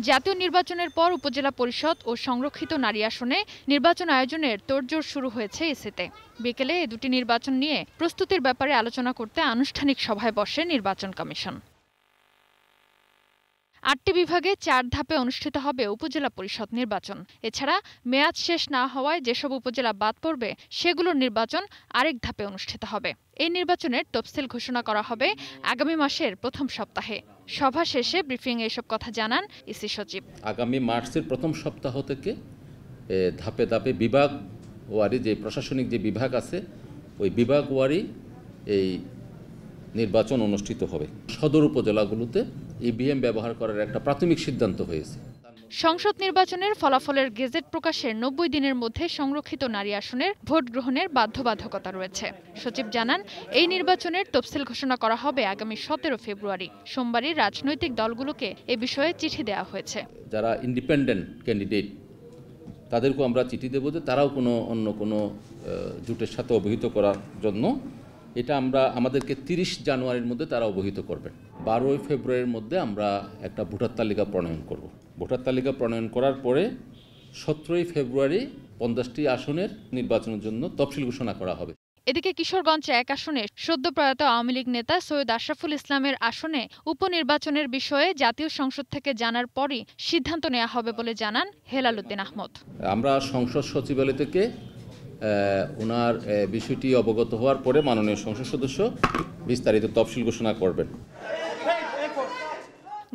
জাতীয় নির্বাচনের পর উপজেলা পরিষদ ও সংরক্ষিত নারী আসনে নির্বাচন আয়োজনের তোড়জোড় শুরু হয়েছে ইসিতে। বিকেলে এই দুটি নির্বাচন নিয়ে প্রস্তুতির ব্যাপারে আলোচনা করতে আনুষ্ঠানিক সভায় বসে নির্বাচন কমিশন। ৮টি বিভাগে ৪ ধাপে অনুষ্ঠিত হবে উপজেলা পরিষদ নির্বাচন। এছাড়া মেয়াদ শেষ না হওয়ায় যেসব উপজেলা বাদ পড়বে সেগুলোর নির্বাচন আরেক ধাপে অনুষ্ঠিত হবে। এই নির্বাচনের তফসিল ঘোষণা করা হবে আগামী মাসের প্রথম সপ্তাহে। সভা শেষে ব্রিফিংয়ে এসব কথা জানান ইসি সচিব। আগামী মার্চের প্রথম সপ্তাহ থেকে ধাপে ধাপে বিভাগ ওয়ারি যে প্রশাসনিক যে বিভাগ আছে ওই বিভাগ ওয়ারি এই নির্বাচন অনুষ্ঠিত হবে। সদর উপজেলাগুলোতে ইভিএম ব্যবহার করার একটা প্রাথমিক সিদ্ধান্ত হয়েছে। সংসদ নির্বাচনের ফলাফলের গেজেট প্রকাশের ৯০ দিনের মধ্যে সংরক্ষিত নারী আসনের ভোট গ্রহণের বাধ্যবাধকতা রয়েছে। সচিব জানান, এই নির্বাচনের তফসিল ঘোষণা করা হবে আগামী ১৭ ফেব্রুয়ারি। সোমবারই রাজনৈতিক দলগুলোকে এ বিষয়ে চিঠি দেওয়া হয়েছে। যারা ইন্ডিপেন্ডেন্ট ক্যান্ডিডেট তাদেরকেও আমরা চিঠি দেব যে তারাও অন্য কোনো জোটের সাথে অবহিত করার জন্য এটা আমাদেরকে ৩০ জানুয়ারির মধ্যে তারা অবহিত করবেন। ১২ ফেব্রুয়ারির মধ্যে আমরা একটা ভোটার তালিকা প্রণয়ন করব। ভোটার তালিকা প্রণয়ন করার পরে ১৭ ফেব্রুয়ারি ৫০টি আসনের নির্বাচনের জন্য তফসিল ঘোষণা করা হবে। এদিকে কিশোরগঞ্জ ১ আসনে সদ্য প্রয়াত আওয়ামী লীগ নেতা সৈয়দ আশরাফুল ইসলামের আসনে উপনির্বাচনের বিষয়ে জাতীয় সংসদ থেকে জানার পরই সিদ্ধান্ত নেওয়া হবে বলে জানান হেলাল উদ্দিন আহমদ। আমরা সংসদ সচিবালয় থেকে ওনার বিষয়টি অবগত হওয়ার পরে মাননীয় সংসদ সদস্য বিস্তারিত তফসিল ঘোষণা করবেন।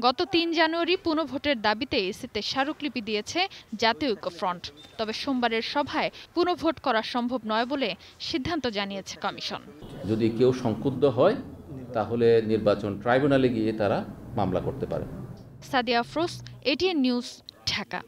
গত ৩ জানুয়ারি পুনঃভোটের দাবিতে ইসিতে স্মারকলিপি দিয়েছে জাতীয় ঐক্যফ্রন্ট। তবে সোমবারের সভায় পুনঃভোট করা সম্ভব নয় বলে সিদ্ধান্ত জানিয়েছে কমিশন। যদি কেউ সংক্ষুব্ধ হয় তাহলে নির্বাচন ট্রাইব্যুনালে গিয়ে তারা মামলা করতে পারে। Sadia Afroz, ATN news, Dhaka.